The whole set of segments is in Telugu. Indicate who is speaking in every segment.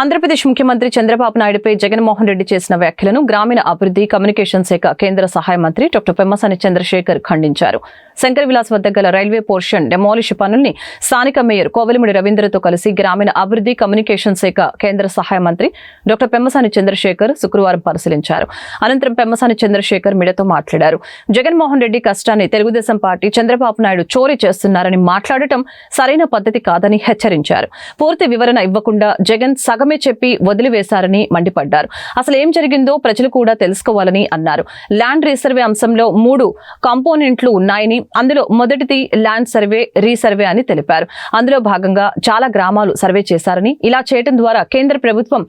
Speaker 1: ఆంధ్రప్రదేశ్ ముఖ్యమంత్రి చంద్రబాబు నాయుడుపై జగన్మోహన్ రెడ్డి చేసిన వ్యాఖ్యలను గ్రామీణ అభివృద్ధి కమ్యూనికేషన్ శాఖ కేంద్ర సహాయ మంత్రి డాక్టర్ పెమ్మసాని చంద్రశేఖర్ ఖండించారు. శంకర్ విలాస్ వద్ద గల రైల్వే పోర్షన్ డెమాలిష్ పనుల్ని స్థానిక మేయర్ కోవెలముడి రవీంద్రతో కలిసి గ్రామీణ అభివృద్ధి కమ్యూనికేషన్ శాఖ కేంద్ర సహాయ మంత్రి డాక్టర్ పెమ్మసాని చంద్రశేఖర్ శుక్రవారం పరిశీలించారు. అనంతరం పెమ్మసాని చంద్రశేఖర్ మీడియాతో మాట్లాడారు. జగన్మోహన్ రెడ్డి కష్టాన్ని తెలుగుదేశం పార్టీ చంద్రబాబు నాయుడు చోరీ చేస్తున్నారని మాట్లాడటం సరైన పద్ధతి కాదని హెచ్చరించారు. పూర్తి వివరణ ఇవ్వకుండా జగన్ సగమే చెప్పి వదిలివేశారని మండిపడ్డారు. అసలు ఏం జరిగిందో ప్రజలు కూడా తెలుసుకోవాలని అన్నారు. ల్యాండ్ రీసర్వే అంశంలో 3 కాంపోనెంట్లు ఉన్నాయని, అందులో మొదటిది ల్యాండ్ సర్వే రీసర్వే అని తెలిపారు. అందులో భాగంగా చాలా గ్రామాలు సర్వే చేశారని, ఇలా చేయడం ద్వారా కేంద్ర ప్రభుత్వం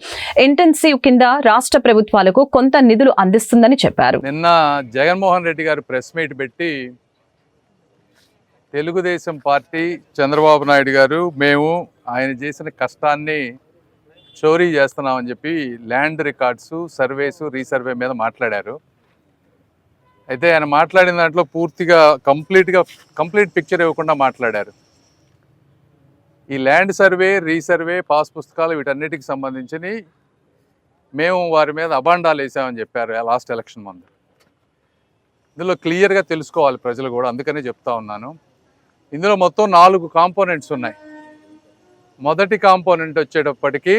Speaker 1: ఇంటెన్సివ్ కింద రాష్ట్ర ప్రభుత్వాలకు కొంత నిధులు అందిస్తుందని చెప్పారు.
Speaker 2: నిన్న జగన్మోహన్ రెడ్డి గారు ప్రెస్ మీట్ పెట్టి తెలుగుదేశం పార్టీ చంద్రబాబు నాయుడు గారు మేము ఆయన చేసిన కష్టాన్ని చోరీ చేస్తున్నామని చెప్పి ల్యాండ్ రికార్డ్స్ సర్వేసు రీసర్వే మీద మాట్లాడారు. అయితే ఆయన మాట్లాడిన దాంట్లో పూర్తిగా కంప్లీట్ పిక్చర్ ఇవ్వకుండా మాట్లాడారు. ఈ ల్యాండ్ సర్వే రీసర్వే పాస్ పుస్తకాలు వీటన్నిటికి సంబంధించి మేము వారి మీద అబాండాలు వేసామని చెప్పారు లాస్ట్ ఎలక్షన్ ముందు. ఇందులో క్లియర్గా తెలుసుకోవాలి ప్రజలు కూడా, అందుకనే చెప్తా ఉన్నాను. ఇందులో మొత్తం 4 కాంపోనెంట్స్ ఉన్నాయి. మొదటి కాంపోనెంట్ వచ్చేటప్పటికి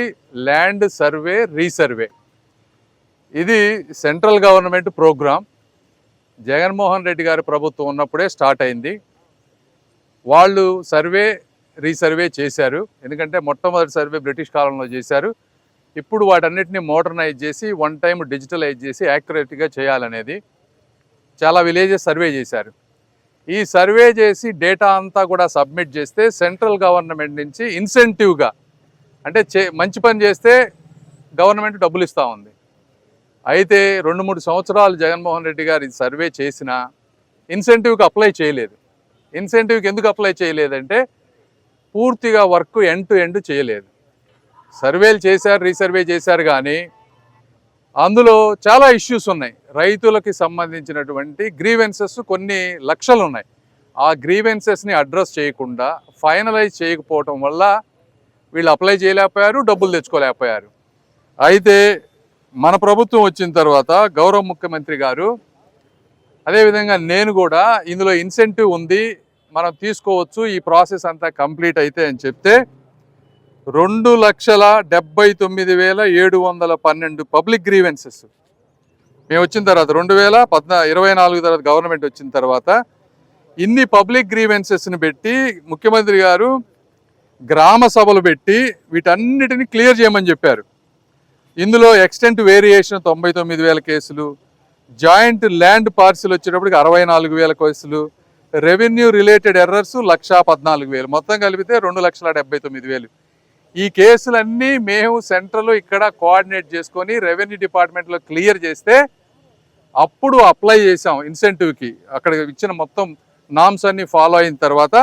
Speaker 2: ల్యాండ్ సర్వే రీసర్వే. ఇది central government program. Jaganmohan Reddy గారి ప్రభుత్వం ఉన్నప్పుడే స్టార్ట్ అయింది. వాళ్ళు సర్వే రీసర్వే చేశారు. ఎందుకంటే మొట్టమొదటి సర్వే బ్రిటిష్ కాలంలో చేశారు. ఇప్పుడు వాటన్నిటిని మోడర్నైజ్ చేసి వన్ టైం డిజిటలైజ్ చేసి యాక్యురేట్గా చేయాలనేది చాలా విలేజెస్ సర్వే చేశారు. ఈ సర్వే చేసి డేటా అంతా కూడా సబ్మిట్ చేస్తే సెంట్రల్ గవర్నమెంట్ నుంచి ఇన్సెంటివ్గా, అంటే మంచి పని చేస్తే గవర్నమెంట్ డబ్బులు ఇస్తూ ఉంది. అయితే 2-3 సంవత్సరాలు జగన్మోహన్ రెడ్డి గారు ఇది సర్వే చేసినా ఇన్సెంటివ్కి అప్లై చేయలేదు. ఇన్సెంటివ్కి ఎందుకు అప్లై చేయలేదంటే పూర్తిగా వర్క్ ఎండ్ టు ఎండ్ చేయలేదు. సర్వేలు చేశారు, రీసర్వే చేశారు, కానీ అందులో చాలా ఇష్యూస్ ఉన్నాయి. రైతులకి సంబంధించినటువంటి గ్రీవెన్సెస్ కొన్ని లక్షలు ఉన్నాయి. ఆ గ్రీవెన్సెస్ని అడ్రస్ చేయకుండా ఫైనలైజ్ చేయకపోవటం వల్ల వీళ్ళు అప్లై చేయలేకపోయారు, డబ్బులు తెచ్చుకోలేకపోయారు. అయితే మన ప్రభుత్వం వచ్చిన తర్వాత గౌరవ ముఖ్యమంత్రి గారు, అదేవిధంగా నేను కూడా ఇందులో ఇన్సెంటివ్ ఉంది, మనం తీసుకోవచ్చు, ఈ ప్రాసెస్ అంతా కంప్లీట్ అయితే అని చెప్తే 2,79,712 పబ్లిక్ గ్రీవెన్సెస్ మేము వచ్చిన తర్వాత 2024 తర్వాత గవర్నమెంట్ వచ్చిన తర్వాత ఇన్ని పబ్లిక్ గ్రీవెన్సెస్ని పెట్టి ముఖ్యమంత్రి గారు గ్రామ సభలు పెట్టి వీటన్నిటిని క్లియర్ చేయమని చెప్పారు. ఇందులో ఎక్స్టెంట్ వేరియేషన్ 99,000 కేసులు, జాయింట్ ల్యాండ్ పార్సిల్ వచ్చేటప్పటికి 64,000 కేసులు, రెవెన్యూ రిలేటెడ్ ఎర్రర్స్ 1,14,000, మొత్తం కలిపితే 2,79,000. ఈ కేసులన్నీ మేము సెంట్రల్ ఇక్కడ కోఆర్డినేట్ చేసుకొని రెవెన్యూ డిపార్ట్మెంట్లో క్లియర్ చేస్తే అప్పుడు అప్లై చేసాం ఇన్సెంటివ్కి. అక్కడ ఇచ్చిన మొత్తం నామ్స్ అన్ని ఫాలో అయిన తర్వాత